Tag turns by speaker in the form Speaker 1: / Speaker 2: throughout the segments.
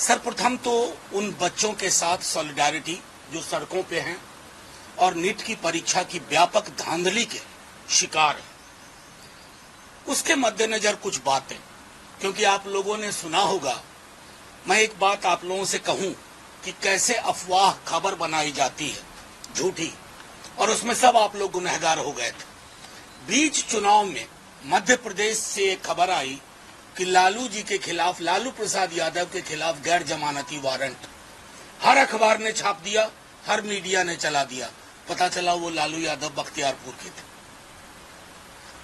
Speaker 1: सर्वप्रथम तो उन बच्चों के साथ सॉलिडारिटी जो सड़कों पे हैं और नीट की परीक्षा की व्यापक धांधली के शिकार हैं, उसके मद्देनजर कुछ बातें, क्योंकि आप लोगों ने सुना होगा, मैं एक बात आप लोगों से कहूं कि कैसे अफवाह खबर बनाई जाती है झूठी, और उसमें सब आप लोग गुनहगार हो गए थे। बीच चुनाव में मध्य प्रदेश से एक खबर आई कि लालू जी के खिलाफ, लालू प्रसाद यादव के खिलाफ गैर जमानती वारंट, हर अखबार ने छाप दिया, हर मीडिया ने चला दिया, पता चला वो लालू यादव बख्तियारपुर के थे।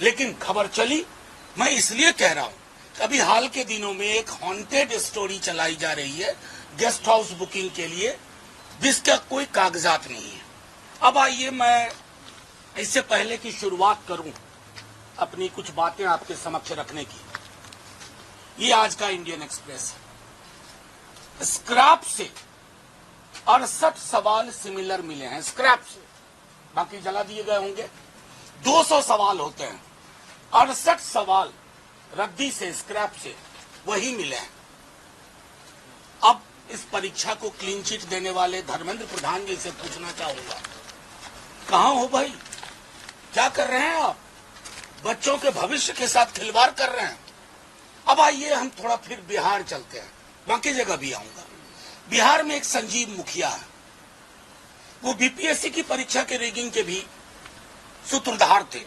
Speaker 1: लेकिन खबर चली। मैं इसलिए कह रहा हूं, अभी हाल के दिनों में एक हॉन्टेड स्टोरी चलाई जा रही है गेस्ट हाउस बुकिंग के लिए, जिसका कोई कागजात नहीं है। अब आइए मैं इससे पहले की शुरुआत करूं अपनी कुछ बातें आपके समक्ष रखने की। ये आज का इंडियन एक्सप्रेस है। स्क्रैप से 68 सवाल सिमिलर मिले हैं, स्क्रैप से, बाकी जला दिए गए होंगे। 200 सवाल होते हैं, 68 सवाल रद्दी से, स्क्रैप से वही मिले हैं। अब इस परीक्षा को क्लीन चिट देने वाले धर्मेंद्र प्रधान जी से पूछना चाहूंगा, कहां हो भाई, क्या कर रहे हैं आप? बच्चों के भविष्य के साथ खिलवाड़ कर रहे हैं। अब आइए हम थोड़ा फिर बिहार चलते हैं, बाकी जगह भी आऊंगा। बिहार में एक संजीव मुखिया है, वो बीपीएससी की परीक्षा के रिगिंग के भी सूत्रधार थे।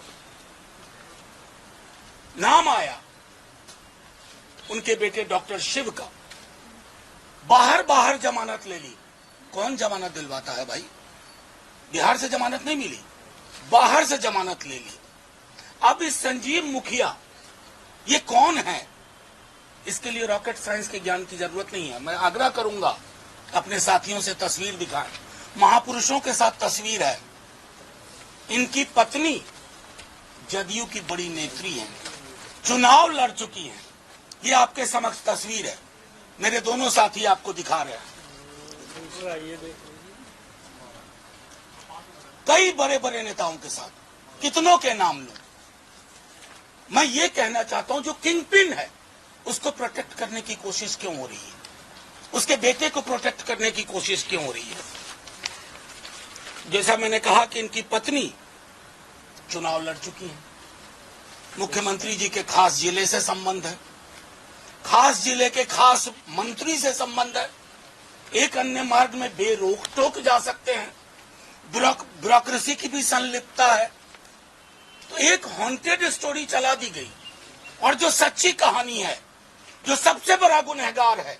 Speaker 1: नाम आया उनके बेटे डॉक्टर शिव का, बाहर जमानत ले ली। कौन जमानत दिलवाता है भाई? बिहार से जमानत नहीं मिली, बाहर से जमानत ले ली। अब इस संजीव मुखिया ये कौन है? इसके लिए रॉकेट साइंस के ज्ञान की जरूरत नहीं है। मैं आग्रह करूंगा अपने साथियों से तस्वीर दिखाएं, महापुरुषों के साथ तस्वीर है। इनकी पत्नी जदयू की बड़ी नेत्री हैं, चुनाव लड़ चुकी हैं। ये आपके समक्ष तस्वीर है, मेरे दोनों साथी आपको दिखा रहे हैं। कई बड़े बड़े नेताओं के साथ, कितनों के नाम लूं? मैं ये कहना चाहता हूं, जो किंग पिन है उसको प्रोटेक्ट करने की कोशिश क्यों हो रही है? उसके बेटे को प्रोटेक्ट करने की कोशिश क्यों हो रही है? जैसा मैंने कहा कि इनकी पत्नी चुनाव लड़ चुकी है, मुख्यमंत्री जी के खास जिले से संबंध है, खास जिले के खास मंत्री से संबंध है, एक अन्य मार्ग में बेरोक टोक जा सकते हैं, ब्यूरोक्रेसी की भी संलिप्तता है। तो एक हॉन्टेड स्टोरी चला दी गई, और जो सच्ची कहानी है, जो सबसे बड़ा गुनहगार है,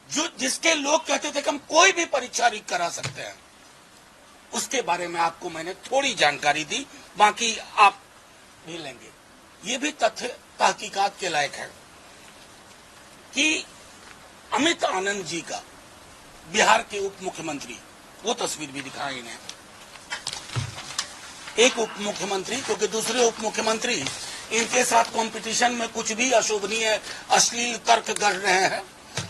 Speaker 1: जो जिसके लोग कहते थे कि हम कोई भी परीक्षा लीक करा सकते हैं, उसके बारे में आपको मैंने थोड़ी जानकारी दी, बाकी आप भी लेंगे। ये भी तथ्य तहकीकात के लायक है कि अमित आनंद जी का, बिहार के उप मुख्यमंत्री, वो तस्वीर भी दिखाई इन्हें, एक उप मुख्यमंत्री, क्योंकि दूसरे उप मुख्यमंत्री इनके साथ कंपटीशन में कुछ भी अशोभनीय अश्लील तर्क कर रहे हैं,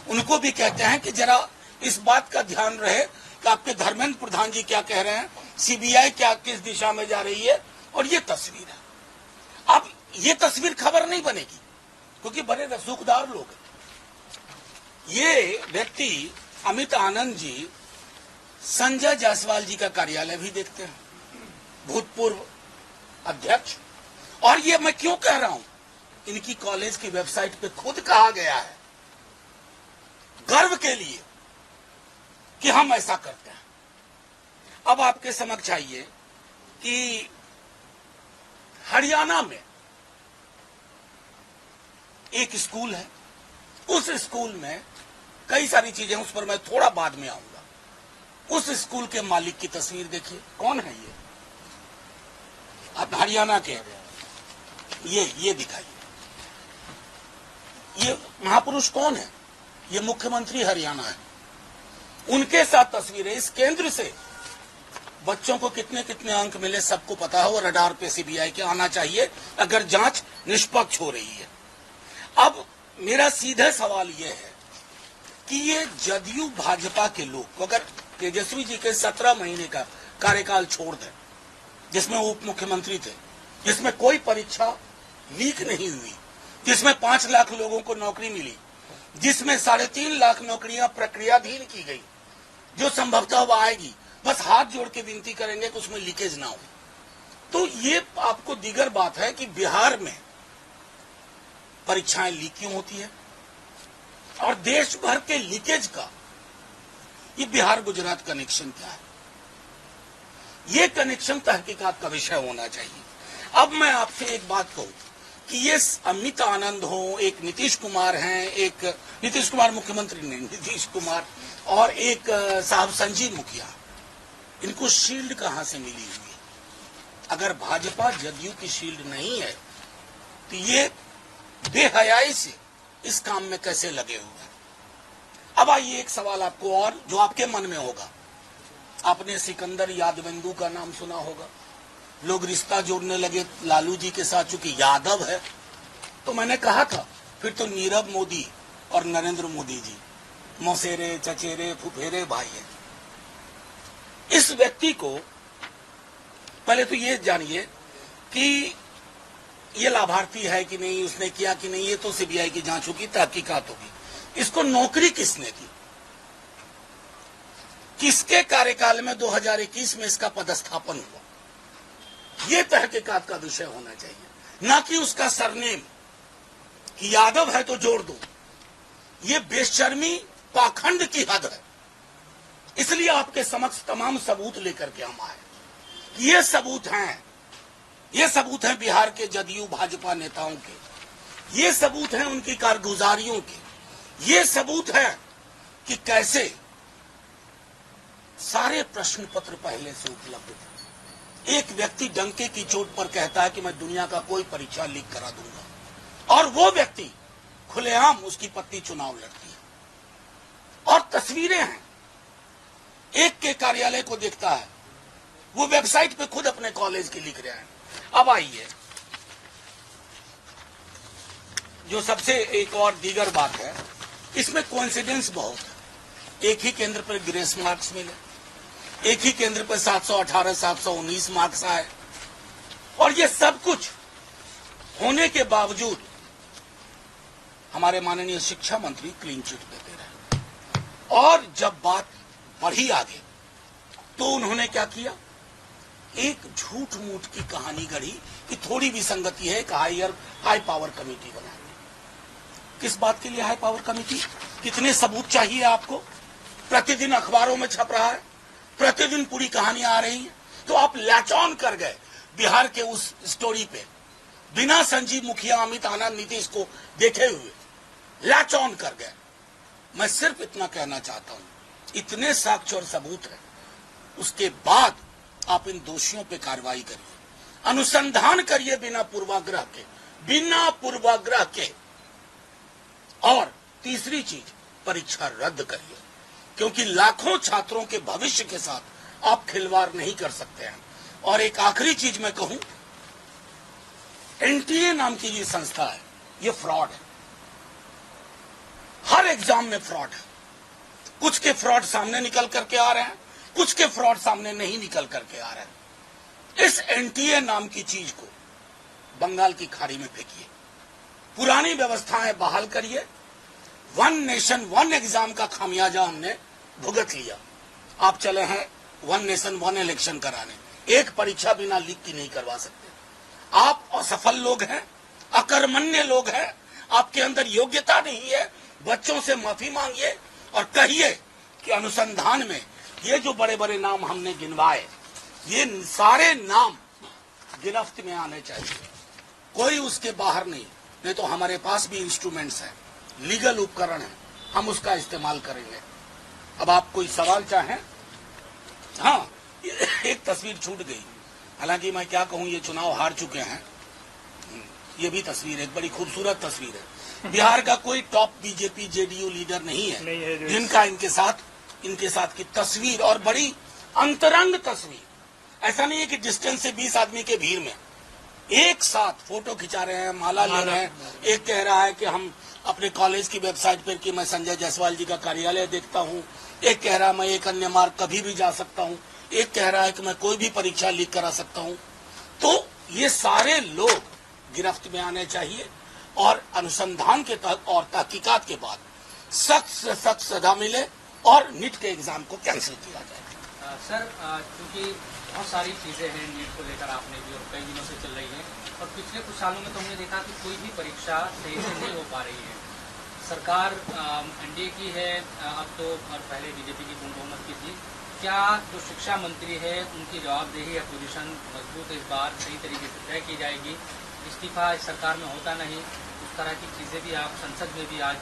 Speaker 1: उनको भी कहते हैं कि जरा इस बात का ध्यान रहे कि आपके धर्मेंद्र प्रधान जी क्या कह रहे हैं, सीबीआई क्या किस दिशा में जा रही है। और ये तस्वीर है। अब ये तस्वीर खबर नहीं बनेगी, क्योंकि बड़े रसूखदार लोग हैं। ये व्यक्ति अमित आनंद जी संजय जायसवाल जी का कार्यालय भी देखते हैं, भूतपूर्व अध्यक्ष। और ये मैं क्यों कह रहा हूं, इनकी कॉलेज की वेबसाइट पे खुद कहा गया है, गर्व के लिए, कि हम ऐसा करते हैं। अब आपके समक्ष आइए कि हरियाणा में एक स्कूल है, उस स्कूल में कई सारी चीजें, उस पर मैं थोड़ा बाद में आऊंगा। उस स्कूल के मालिक की तस्वीर देखिए, कौन है ये? अब हरियाणा के ये दिखाइए, ये महापुरुष कौन है? ये मुख्यमंत्री हरियाणा है, उनके साथ तस्वीर है। इस केंद्र से बच्चों को कितने कितने अंक मिले सबको पता हो, रडार पे सीबीआई के आना चाहिए अगर जांच निष्पक्ष हो रही है। अब मेरा सीधा सवाल यह है कि ये जदयू भाजपा के लोग, अगर तेजस्वी जी के 17 महीने का कार्यकाल छोड़ दें, जिसमें उप मुख्यमंत्री थे, जिसमें कोई परीक्षा लीक नहीं हुई, जिसमें 5 लाख लोगों को नौकरी मिली, जिसमें 3.5 लाख नौकरियां प्रक्रियाधीन की गई, जो संभवतः वो आएगी, बस हाथ जोड़ के विनती करेंगे कि उसमें लीकेज ना हो। तो ये आपको दीगर बात है कि बिहार में परीक्षाएं लीक क्यों होती है और देश भर के लीकेज का ये बिहार गुजरात कनेक्शन क्या है, ये कनेक्शन तहकीकात का विषय होना चाहिए। अब मैं आपसे एक बात कहूं कि ये अमित आनंद हो, एक नीतीश कुमार हैं, एक नीतीश कुमार मुख्यमंत्री नहीं, नीतीश कुमार और एक साहब संजीव मुखिया, इनको शील्ड कहां से मिली हुई है? अगर भाजपा जदयू की शील्ड नहीं है तो ये बेहयाई से इस काम में कैसे लगे हुए हैं? अब आइए एक सवाल आपको और जो आपके मन में होगा। आपने सिकंदर यादवेंदु का नाम सुना होगा, लोग रिश्ता जोड़ने लगे लालू जी के साथ, चूंकि यादव है। तो मैंने कहा था फिर तो नीरव मोदी और नरेंद्र मोदी जी मौसेरे चचेरे फुफेरे भाई है। इस व्यक्ति को पहले तो ये जानिए कि ये लाभार्थी है कि नहीं, उसने किया कि नहीं, ये तो सीबीआई की जांच होगी, तहकीकात होगी। इसको नौकरी किसने दी, किसके कार्यकाल में 2021 में इसका पदस्थापन हुआ, ये तहकीकात का विषय होना चाहिए, ना कि उसका सरनेम कि यादव है तो जोड़ दो। ये बेशर्मी पाखंड की हद है। इसलिए आपके समक्ष तमाम सबूत लेकर के हम आए। ये सबूत हैं बिहार के जदयू भाजपा नेताओं के, ये सबूत हैं उनकी कारगुजारियों के, ये सबूत है कि कैसे सारे प्रश्न पत्र पहले से उपलब्ध थे। एक व्यक्ति डंके की चोट पर कहता है कि मैं दुनिया का कोई परीक्षा लीक करा दूंगा, और वो व्यक्ति खुलेआम उसकी पत्नी चुनाव लड़ती है। और तस्वीरें हैं, एक के कार्यालय को देखता है, वो वेबसाइट पे खुद अपने कॉलेज की लिख रहे हैं। अब आइए जो सबसे एक और दीगर बात है, इसमें कोइंसिडेंस बहुत है। एक ही केंद्र पर ग्रेस मार्क्स मिले, एक ही केंद्र पर 718 719 मार्क्स आए, और ये सब कुछ होने के बावजूद हमारे माननीय शिक्षा मंत्री क्लीन चिट देते रहे। और जब बात बढ़ी आगे तो उन्होंने क्या किया, एक झूठ मूठ की कहानी गढ़ी कि थोड़ी विसंगति है, एक हाई पावर कमेटी बना। किस बात के लिए हाई पावर कमेटी? कितने सबूत चाहिए आपको? प्रतिदिन अखबारों में छप रहा है, प्रतिदिन पूरी कहानियां आ रही हैं। तो आप लैच ऑन कर गए बिहार के उस स्टोरी पे, बिना संजीव मुखिया, अमित आनंद, नीतीश को देखे हुए लैच ऑन कर गए। मैं सिर्फ इतना कहना चाहता हूं, इतने साक्ष्य और सबूत है, उसके बाद आप इन दोषियों पे कार्रवाई करिए, अनुसंधान करिए बिना पूर्वाग्रह के। और तीसरी चीज, परीक्षा रद्द करिए, क्योंकि लाखों छात्रों के भविष्य के साथ आप खिलवाड़ नहीं कर सकते हैं। और एक आखिरी चीज मैं कहूं, एनटीए नाम की ये संस्था है, ये फ्रॉड है। हर एग्जाम में फ्रॉड है। कुछ के फ्रॉड सामने निकल करके आ रहे हैं, कुछ के फ्रॉड सामने नहीं निकल करके आ रहे हैं। इस एनटीए नाम की चीज को बंगाल की खाड़ी में फेंकिए, पुरानी व्यवस्थाएं बहाल करिए। वन नेशन वन एग्जाम का खामियाजा हमने भुगत लिया। आप चले हैं वन नेशन वन इलेक्शन कराने, एक परीक्षा बिना लीक की नहीं करवा सकते। आप असफल लोग हैं, अकर्मण्य लोग हैं, आपके अंदर योग्यता नहीं है। बच्चों से माफी मांगिए और कहिए कि अनुसंधान में ये जो बड़े बड़े नाम हमने गिनवाए, ये सारे नाम गिरफ्त में आने चाहिए, कोई उसके बाहर नहीं तो हमारे पास भी इंस्ट्रूमेंट्स हैं, लीगल उपकरण है, हम उसका इस्तेमाल करेंगे। अब आप कोई सवाल चाहें? हाँ, एक तस्वीर छूट गई, हालांकि मैं क्या कहूं, ये चुनाव हार चुके हैं। ये भी तस्वीर एक बड़ी खूबसूरत तस्वीर है। बिहार का कोई टॉप बीजेपी जेडीयू लीडर नहीं है जिनका इनके साथ की तस्वीर, और बड़ी अंतरंग तस्वीर। ऐसा नहीं है कि डिस्टेंस से 20 आदमी के भीड़ में एक साथ फोटो खिंचा रहे हैं, माला ले रहे हैं। एक कह रहा है कि हम अपने कॉलेज की वेबसाइट पर कि मैं संजय जायसवाल जी का कार्यालय देखता हूँ, एक कह रहा है मैं एक अन्य मार्ग कभी भी जा सकता हूँ, एक कह रहा है कि मैं कोई भी परीक्षा लीक करा सकता हूँ। तो ये सारे लोग गिरफ्त में आने चाहिए और अनुसंधान के तहत और तहकीकात के बाद सख्त से सख्त सजा मिले और नीट के एग्जाम को कैंसिल किया जाए।
Speaker 2: सर, क्योंकि बहुत सारी चीजें हैं नीट को लेकर, आपने भी और कई दिनों से चल रही है, और पिछले कुछ सालों में तो हमने देखा कि कोई भी परीक्षा सही से नहीं हो पा रही है। सरकार एनडीए की है अब तो, और पहले बीजेपी की पूर्ण बहुमत की थी। क्या जो शिक्षा मंत्री है उनकी जवाबदेही या पोजीशन मजबूत इस बार सही तरीके से तय की जाएगी? इस्तीफा इस सरकार में होता नहीं, उस तरह की चीजें भी आप संसद में भी आज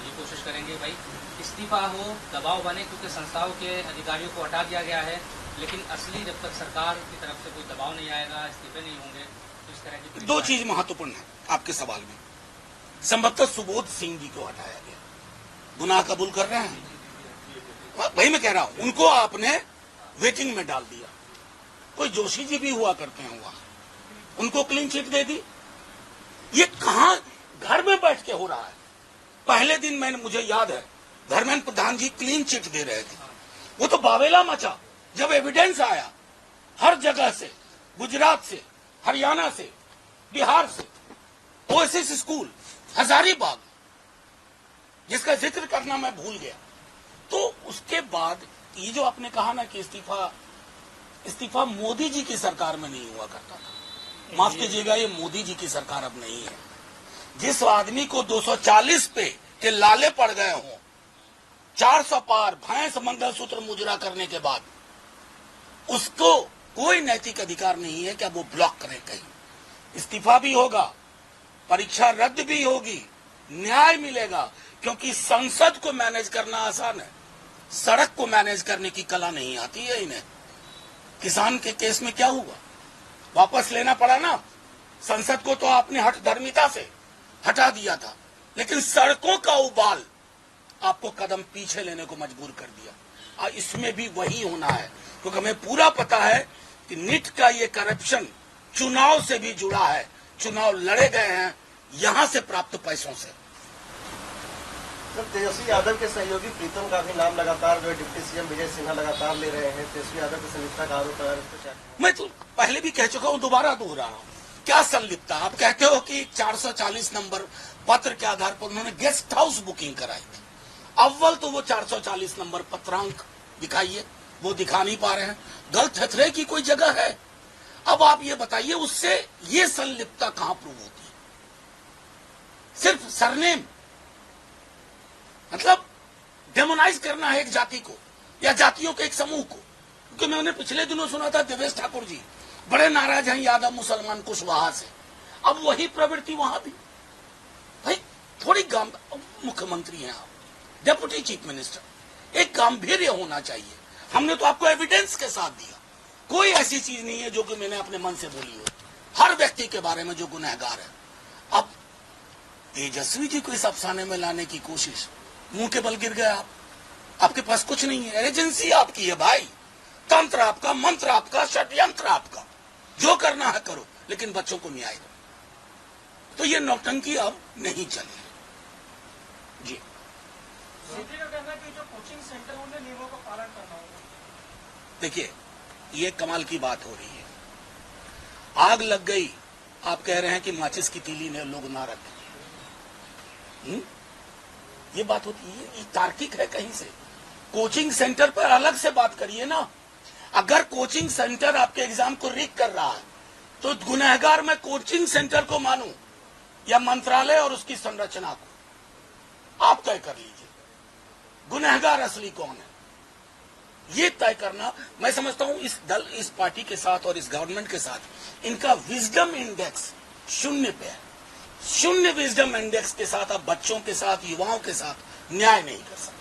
Speaker 2: ये कोशिश करेंगे भाई इस्तीफा हो, दबाव बने, क्योंकि संस्थाओं के अधिकारियों को हटा दिया गया है, लेकिन असली जब तक सरकार की तरफ से कोई दबाव नहीं आएगा, इस्तीफे नहीं होंगे, तो इस तरह की
Speaker 1: दो चीज महत्वपूर्ण है आपके सवाल में। संभवतः सुबोध सिंह जी को हटाया गया, गुनाह कबूल कर रहे हैं, वही मैं कह रहा हूं, उनको आपने वेटिंग में डाल दिया। कोई जोशी जी भी हुआ करते हैं, हुआ उनको क्लीन चिट दे दी। ये कहां घर में बैठ के हो रहा है? पहले दिन मैंने, मुझे याद है, धर्मेंद्र प्रधान जी क्लीन चिट दे रहे थे, वो तो बावेला मचा जब एविडेंस आया हर जगह से, गुजरात से, हरियाणा से, बिहार से, ओएसिस स्कूल, हजारीबाग, जिसका जिक्र करना मैं भूल गया। तो उसके बाद ये जो आपने कहा ना कि इस्तीफा मोदी जी की सरकार में नहीं हुआ करता था, माफ कीजिएगा, ये मोदी जी की सरकार अब नहीं है। जिस आदमी को 240 पे के लाले पड़ गए हों, 400 पार भैंस मंगलसूत्र मुजरा करने के बाद, उसको कोई नैतिक अधिकार नहीं है कि अब वो ब्लॉक करे कहीं। इस्तीफा भी होगा, परीक्षा रद्द भी होगी, न्याय मिलेगा, क्योंकि संसद को मैनेज करना आसान है, सड़क को मैनेज करने की कला नहीं आती है इन्हें। किसान के केस में क्या हुआ, वापस लेना पड़ा ना, संसद को तो आपने हठधर्मिता से हटा दिया था, लेकिन सड़कों का उबाल आपको कदम पीछे लेने को मजबूर कर दिया। और इसमें भी वही होना है, क्योंकि हमें पूरा पता है कि नीट का ये करप्शन चुनाव से भी जुड़ा है, चुनाव लड़े गए हैं यहां से प्राप्त पैसों से।
Speaker 3: सर, तेजस्वी यादव के सहयोगी प्रीतम का भी नाम लगातार जो है डिप्टी सीएम विजय सिन्हा लगातार ले रहे हैं, तेजस्वी यादव की संलिप्तता का आरोप है।
Speaker 1: मैं तो पहले भी कह चुका हूं, दोबारा दोहरा रहा हूं, क्या संलिप्तता? आप कहते हो कि 440 नंबर पत्र के आधार पर उन्होंने गेस्ट हाउस बुकिंग कराई थी। अव्वल तो वो 440 नंबर पत्रांक दिखाइए, वो दिखा नहीं पा रहे हैं। गलत हथरे की कोई जगह है? अब आप ये बताइए, उससे ये संलिप्तता कहां प्रूव होती है? सिर्फ सरनेम, मतलब डेमोनाइज करना है एक जाति को या जातियों के एक समूह को। क्योंकि मैंने पिछले दिनों सुना था देवेश ठाकुर जी बड़े नाराज हैं यादव मुसलमान कुशवाहा से, अब वही प्रवृत्ति वहां भी। भाई थोड़ी मुख्यमंत्री हैं आप, डेप्यूटी चीफ मिनिस्टर, एक गांभीर्य होना चाहिए। हमने तो आपको एविडेंस के साथ दिया, कोई ऐसी चीज नहीं है जो कि मैंने अपने मन से बोली हो। हर व्यक्ति के बारे में जो गुनहगार है, अब तेजस्वी जी को इस अफसाने में लाने की कोशिश, मुंह के बल गिर गए आप। आपके पास कुछ नहीं है, एजेंसी आपकी है भाई, तंत्र आपका, मंत्र आपका, षड्यंत्र आपका, जो करना है करो, लेकिन बच्चों को न्याय दो। तो ये नौटंकी अब नहीं चलेगी। जी
Speaker 4: जो कोचिंग सेंटर उन्हें नियमों का पालन करना होगा।
Speaker 1: देखिए, ये कमाल की बात हो रही है। आग लग गई, आप कह रहे हैं कि माचिस की तीली ने लोग ना रखें। ये बात होती है, ये तार्किक है कहीं से? कोचिंग सेंटर पर अलग से बात करिए ना। अगर कोचिंग सेंटर आपके एग्जाम को रीक कर रहा है, तो गुनहगार मैं कोचिंग सेंटर को मानूं या मंत्रालय और उसकी संरचना को? आप तय कर लीजिए गुनहगार असली कौन है। ये तय करना, मैं समझता हूं इस पार्टी के साथ और इस गवर्नमेंट के साथ इनका विजडम इंडेक्स 0 पे है। 0 विजडम इंडेक्स के साथ आप बच्चों के साथ, युवाओं के साथ न्याय नहीं कर सकते।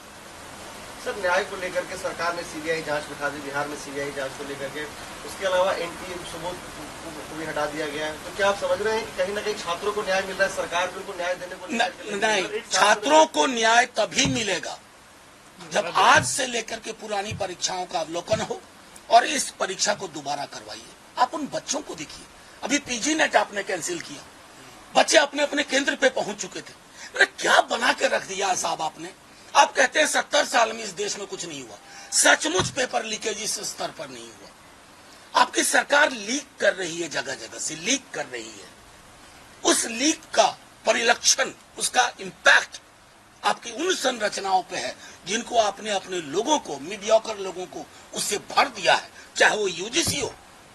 Speaker 3: सर, न्याय को लेकर के सरकार ने सीबीआई जांच बिठा दी, बिहार में सीबीआई जांच को लेकर के, उसके अलावा एनटी सुबोध को भी हटा दिया गया है। तो क्या आप समझ रहे हैं कि कहीं ना कहीं छात्रों को न्याय मिल रहा है, सरकार भी उनको न्याय देने को
Speaker 1: नहीं, छात्रों को न्याय तभी मिलेगा जब आज से लेकर के पुरानी परीक्षाओं का अवलोकन हो और इस परीक्षा को दोबारा करवाइए। आप उन बच्चों को देखिए, अभी पीजी नेट आपने कैंसिल किया, बच्चे अपने अपने केंद्र पे पहुंच चुके थे। अरे क्या बना के रख दिया साहब आपने। आप कहते हैं 70 साल में इस देश में कुछ नहीं हुआ, सचमुच पेपर लीकेज इस स्तर पर नहीं हुआ। आपकी सरकार लीक कर रही है, जगह जगह से लीक कर रही है। उस लीक का परिलक्षण, उसका इंपैक्ट आपकी उन संरचनाओं पे है जिनको आपने अपने लोगों को, मीडियोकर लोगों को उससे भर दिया है, चाहे वो यूजीसी हो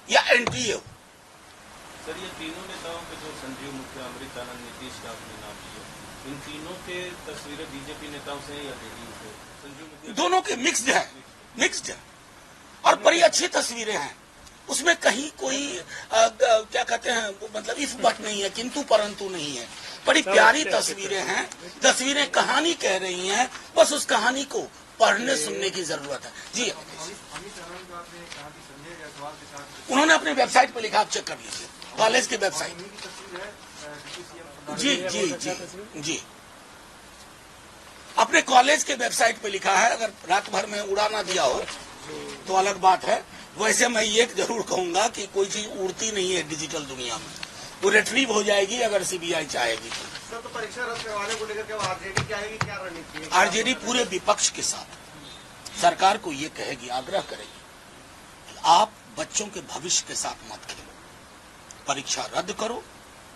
Speaker 1: या एनटीए हो।
Speaker 5: सर, ये तीनों नेताओं के जो संजीव मुखिया, अमृतानंद, नीतीश का आपने नाम लिया, इन तीनों के तस्वीरें बीजेपी नेताओं से या जेडीयू से? संजीव मुखिया
Speaker 1: दोनों के मिक्स्ड है और बड़ी अच्छी तस्वीरें हैं। उसमें कहीं कोई क्या कहते हैं, मतलब इफ बट नहीं है, किंतु परंतु नहीं है। बड़ी प्यारी तस्वीरें हैं। तस्वीरें कहानी कह रही हैं, बस उस कहानी को पढ़ने सुनने की जरूरत है। जी, उन्होंने अपनी वेबसाइट पे लिखा, आप चेक कर लीजिए, कॉलेज की वेबसाइट। जी जी जी जी, अपने कॉलेज के वेबसाइट पे लिखा है। अगर रात भर में उड़ा ना दिया हो तो अलग बात है। वैसे मैं ये जरूर कहूंगा कि कोई चीज उड़ती नहीं है डिजिटल दुनिया में, वो रिट्रीव हो जाएगी अगर सीबीआई चाहेगी।
Speaker 3: सर, तो परीक्षा रद्द करवाने को लेकर के आरजेडी क्या आएगी, क्या रणनीति है?
Speaker 1: आरजेडी पूरे विपक्ष के साथ सरकार को ये कहेगी, आग्रह करेगी कि आप बच्चों के भविष्य के साथ मत खेलो, परीक्षा रद्द करो,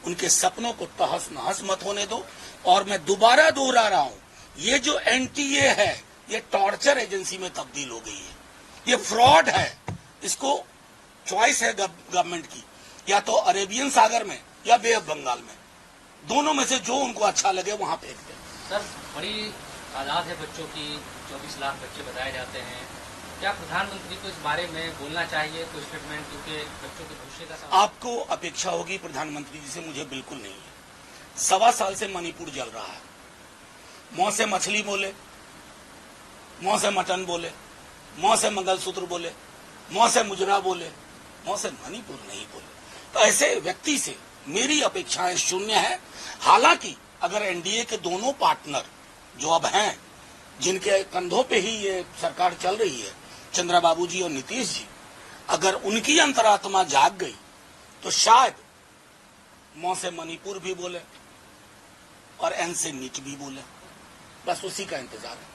Speaker 1: उनके सपनों को तहस नहस मत होने दो। और मैं दोबारा दोहरा रहा हूं, ये जो एनटीए है ये टॉर्चर एजेंसी में तब्दील हो गई है, ये फ्रॉड है। इसको चॉइस है गवर्नमेंट की, या तो अरेबियन सागर में या बे ऑफ बंगाल में, दोनों में से जो उनको अच्छा लगे वहां फेंक दें।
Speaker 2: सर, बड़ी तादाद है बच्चों की, 24 लाख बच्चे बताए जाते हैं। क्या प्रधानमंत्री को इस बारे में बोलना चाहिए कोई स्टेटमेंट, क्योंकि बच्चों के भविष्य का सवाल।
Speaker 1: आपको अपेक्षा होगी प्रधानमंत्री जी से, मुझे बिल्कुल नहीं है। 1.25 साल से मणिपुर जल रहा है। मुंह से मछली बोले, मुंह से मटन बोले, मुंह से मंगलसूत्र बोले, मुंह से मुजरा बोले, मुंह से मणिपुर नहीं बोले। तो ऐसे व्यक्ति से मेरी अपेक्षाएं शून्य है। हालांकि अगर एनडीए के दोनों पार्टनर जो अब हैं, जिनके कंधों पे ही ये सरकार चल रही है, चंद्रबाबू जी और नीतीश जी, अगर उनकी अंतरात्मा जाग गई तो शायद मुंह से मणिपुर भी बोले और एन से नीट भी बोले। बस उसी का इंतजार है।